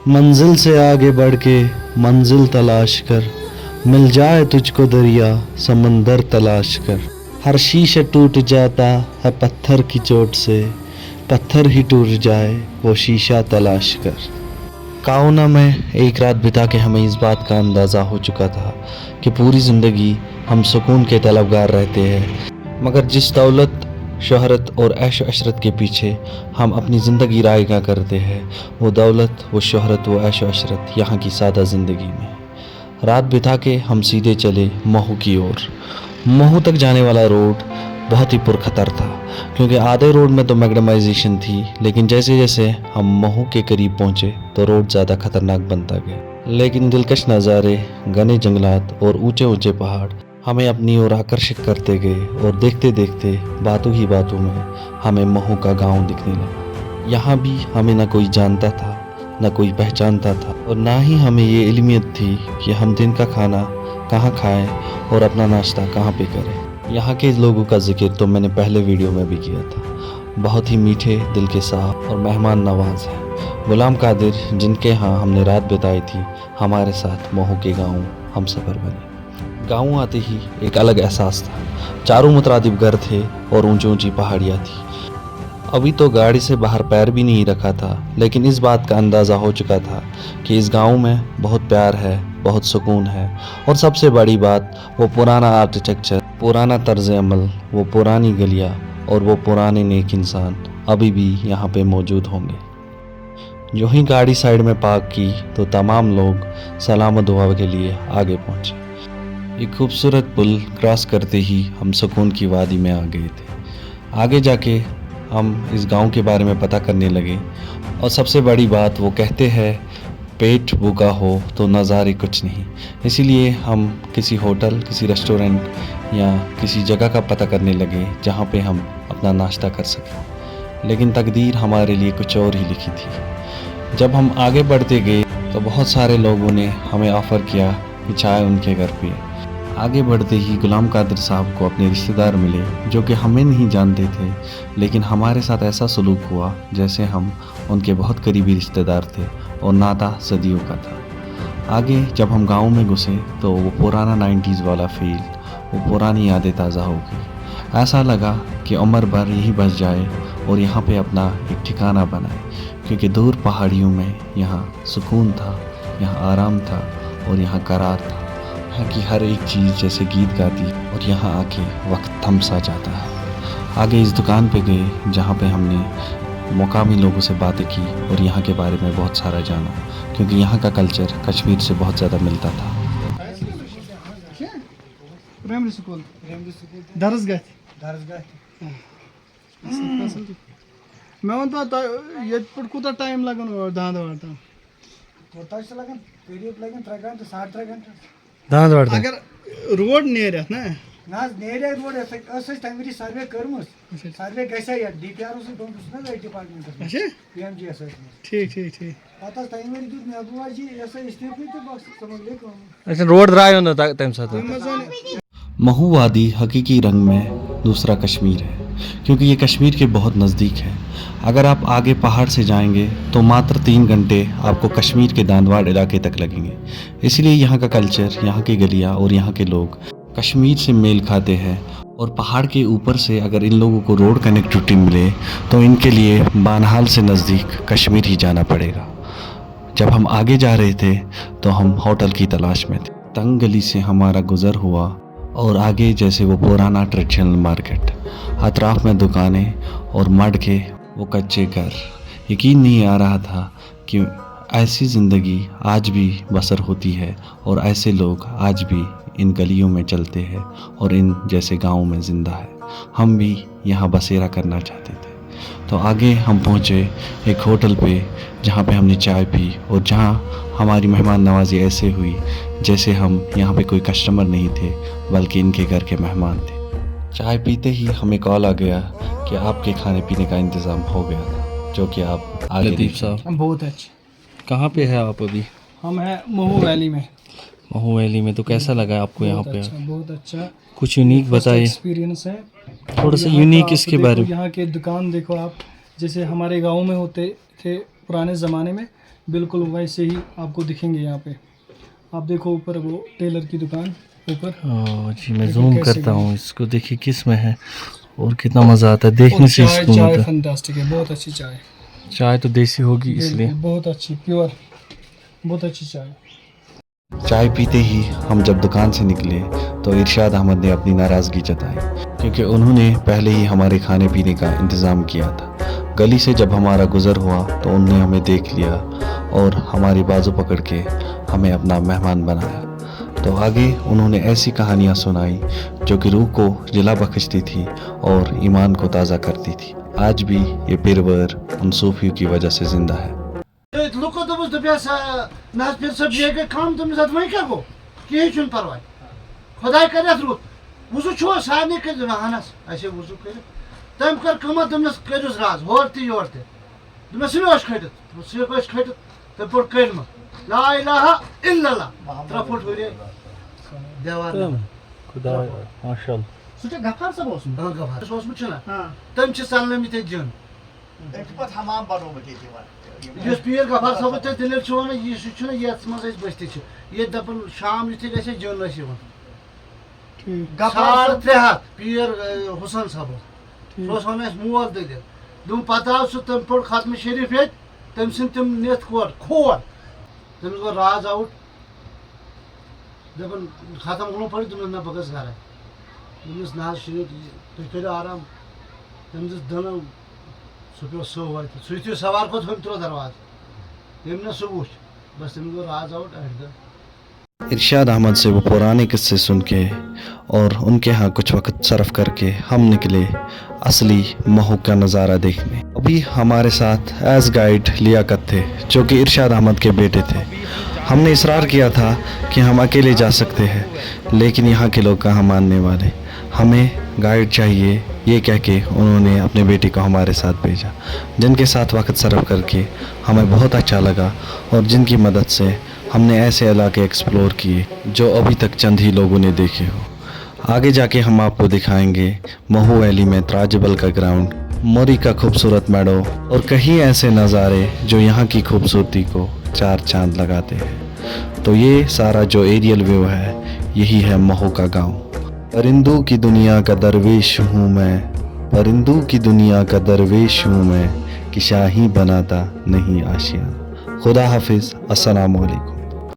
मंजिल से आगे बढ़ के मंजिल तलाश कर, मिल जाए तुझको दरिया समंदर तलाश कर, हर शीशे टूट जाता है पत्थर की चोट से, पत्थर ही टूट जाए वो शीशा तलाश कर। काउना में एक रात बिता के हमें इस बात का अंदाज़ा हो चुका था कि पूरी ज़िंदगी हम सुकून के तलबगार रहते हैं, मगर जिस दौलत, शोहरत और ऐश अशरत के पीछे हम अपनी ज़िंदगी रायगा करते हैं, वो दौलत, वो शोहरत, वो ऐश अशरत यहाँ की सादा ज़िंदगी में। रात बिता के हम सीधे चले महू की ओर। महू तक जाने वाला रोड बहुत ही पुरखतर था, क्योंकि आधे रोड में तो मैग्नेमाइजेशन थी, लेकिन जैसे जैसे हम महू के करीब पहुँचे तो रोड ज़्यादा खतरनाक बनता गया। लेकिन दिलकश नज़ारे, घने जंगलात और ऊंचे ऊंचे पहाड़ हमें अपनी ओर आकर्षित करते गए, और देखते देखते बातों ही बातों में हमें महू का गांव दिखने लगा। यहाँ भी हमें न कोई जानता था, न कोई पहचानता था, और ना ही हमें ये इल्मियत थी कि हम दिन का खाना कहाँ खाएं और अपना नाश्ता कहाँ पे करें। यहाँ के लोगों का जिक्र तो मैंने पहले वीडियो में भी किया था। बहुत ही मीठे, दिल के साफ और मेहमान नवाज हैं गुलाम कादिर, जिनके यहाँ हमने रात बिताई थी, हमारे साथ महू के गाँव हम सफ़र बने। गाँव आते ही एक अलग एहसास था। चारों मुतरादिफ घर थे और ऊंची ऊंची पहाड़ियाँ थी। अभी तो गाड़ी से बाहर पैर भी नहीं रखा था, लेकिन इस बात का अंदाज़ा हो चुका था कि इस गांव में बहुत प्यार है, बहुत सुकून है, और सबसे बड़ी बात वो पुराना आर्किटेक्चर, पुराना तर्ज अमल, वो पुरानी गलियाँ और वो पुराने नेक इंसान अभी भी यहाँ पे मौजूद होंगे। जो ही गाड़ी साइड में पार्क की तो तमाम लोग सलाम दुआ के लिए आगे पहुँचे। एक खूबसूरत पुल क्रॉस करते ही हम सुकून की वादी में आ गए थे। आगे जाके हम इस गांव के बारे में पता करने लगे, और सबसे बड़ी बात, वो कहते हैं पेट भूखा हो तो नज़ारे कुछ नहीं। इसीलिए हम किसी होटल, किसी रेस्टोरेंट या किसी जगह का पता करने लगे जहां पे हम अपना नाश्ता कर सकें। लेकिन तकदीर हमारे लिए कुछ और ही लिखी थी। जब हम आगे बढ़ते गए तो बहुत सारे लोगों ने हमें ऑफ़र किया कि चाय उनके घर पे। आगे बढ़ते ही गुलाम कादिर साहब को अपने रिश्तेदार मिले, जो कि हमें नहीं जानते थे, लेकिन हमारे साथ ऐसा सलूक हुआ जैसे हम उनके बहुत करीबी रिश्तेदार थे, और नाता सदियों का था। आगे जब हम गांव में घुसे तो वो पुराना 90s वाला फील, वो पुरानी यादें ताज़ा हो गई। ऐसा लगा कि उम्र भर यहीं बस जाए और यहाँ पे अपना एक ठिकाना बनाए, क्योंकि दूर पहाड़ियों में यहाँ सुकून था, यहाँ आराम था और यहाँ करार था। यहाँ की हर एक चीज़ जैसे गीत गाती, और यहाँ आके वक्त थम सा जाता है। आगे इस दुकान पे गए जहाँ पे हमने मुकामी लोगों से बातें की और यहाँ के बारे में बहुत सारा जाना, क्योंकि यहाँ का कल्चर कश्मीर से बहुत ज़्यादा मिलता था। मैं ये कूता टाइम लगन दांद वार्ता दांद वार्ता अगर रोड नेरत ना नेरे रोड तमी सर्वे कर्म सर्वे गया DPR डिपार्टमेंट अच्छा ठीक ठीक ठीक पता तमी दुत मेबुआजी इस्तीफे तो बस समझ ले अच्छा रोड द्रायो न तम साथ। महू वादी हकीकी रंग में दूसरा कश्मीर है, क्योंकि ये कश्मीर के बहुत नज़दीक है। अगर आप आगे पहाड़ से जाएंगे तो मात्र 3 घंटे आपको कश्मीर के दांदवाड़ इलाके तक लगेंगे। इसलिए यहाँ का कल्चर, यहाँ की गलियाँ और यहाँ के लोग कश्मीर से मेल खाते हैं, और पहाड़ के ऊपर से अगर इन लोगों को रोड कनेक्टिविटी मिले तो इनके लिए बानहाल से नज़दीक कश्मीर ही जाना पड़ेगा। जब हम आगे जा रहे थे तो हम होटल की तलाश में थे। तंग गली से हमारा गुज़र हुआ, और आगे जैसे वो पुराना ट्रेडिशनल मार्केट, अतराफ में दुकानें और मड के वो कच्चे घर। यकीन नहीं आ रहा था कि ऐसी ज़िंदगी आज भी बसर होती है, और ऐसे लोग आज भी इन गलियों में चलते हैं और इन जैसे गाँव में ज़िंदा है। हम भी यहाँ बसेरा करना चाहते थे। तो आगे हम पहुँचे एक होटल पे, जहाँ पे हमने चाय पी, और जहाँ हमारी मेहमान नवाजी ऐसे हुई जैसे हम यहाँ पे कोई कस्टमर नहीं थे, बल्कि इनके घर के मेहमान थे। चाय पीते ही हमें कॉल आ गया कि आपके खाने पीने का इंतज़ाम हो गया था, जो कि आप आगे लतीफ़ साहब बहुत अच्छे। कहाँ पे है आप अभी? हम हैं महू वैली में। महू वैली में। तो कैसा लगा आपको यहाँ पे? बहुत अच्छा, कुछ यूनिक बताइए। एक्सपीरियंस है थोड़ा सा यूनिक इसके बारे में। यहाँ के दुकान देखो आप, जैसे हमारे गांव में होते थे पुराने ज़माने में, बिल्कुल वैसे ही आपको दिखेंगे यहाँ पे। आप देखो ऊपर वो टेलर की दुकान ऊपर। जी मैं जूम करता हूँ इसको, देखिए किस में है और कितना मज़ा आता है देखने से। चाय सुकून चाय होता है। फैंटास्टिक है, बहुत अच्छी चाय, चाय तो देसी होगी इसलिए। बिल्कुल, बहुत अच्छी प्योर, बहुत अच्छी चाय। चाय पीते ही हम जब दुकान से निकले तो इरशाद अहमद ने अपनी नाराज़गी जताई, क्योंकि उन्होंने पहले ही हमारे खाने पीने का इंतज़ाम किया था। गली से जब हमारा गुज़र हुआ तो उन्होंने हमें देख लिया और हमारी बाजू पकड़ के हमें अपना मेहमान बनाया। तो आगे उन्होंने ऐसी कहानियाँ सुनाई जो कि रूह को जिला बख्शती थी और ईमान को ताज़ा करती थी। आज भी ये पिरवर उन सूफियों की वजह से ज़िंदा है। लुको दोपस दस ना फिर सब ये गई कम तुम वही क्या गो कहीं परवाह खुदा कर रुत वजू छो सारे कर रहनस ऐसे वजू कर तम कर कम दमस करुस राज होर योर दमस खटित सह खटित तम पे कलम ला इलाहा इल्लल्लाह 3 फुट हुए देवार माशाअल्लाह। सह गफार सब गफार तम सलमित जन यस पीर गफार सब दिल वन ये मज बस्ती ये दपन शाम यु गे जन गफार 300 पीर हुसन सब वन मोल दलिल दुम पता सह तम पड़ खत्म शरीफ ये तम तम नित खोर तमिस गो राज आउट दपन खत्म गो पड़ तुम ना बगस घर दस ना तुम करो आराम तम दिस दन सह पे सह सवार खोत हम त्रो दरवाज तम ना सह वुच बस तमिस गो राज आउट एट इरशाद अहमद से वो पुराने किस्से सुन के और उनके यहाँ कुछ वक्त सर्फ करके हम निकले असली महू का नज़ारा देखने। अभी हमारे साथ एज गाइड लियाकत थे जो कि इरशाद अहमद के बेटे थे। हमने इसरार किया था कि हम अकेले जा सकते हैं, लेकिन यहाँ के लोग कहाँ मानने वाले, हमें गाइड चाहिए ये कह के उन्होंने अपने बेटे को हमारे साथ भेजा, जिनके साथ वक्त सर्फ करके हमें बहुत अच्छा लगा और जिनकी मदद से हमने ऐसे इलाके एक्सप्लोर किए जो अभी तक चंद ही लोगों ने देखे हो। आगे जाके हम आपको दिखाएंगे महू वैली में ताजबल का ग्राउंड, मोरी का खूबसूरत मेडो और कहीं ऐसे नज़ारे जो यहाँ की खूबसूरती को 4 चांद लगाते हैं। तो ये सारा जो एरियल व्यू है यही है महू का गांव। परिंदों की दुनिया का दरवेश हूँ मैं, परिंदों की दुनिया का दरवेश हूँ मैं, कि शाही बनाता नहीं आशियाँ। खुदा हाफिज़, अस्सलामु अलैकुम।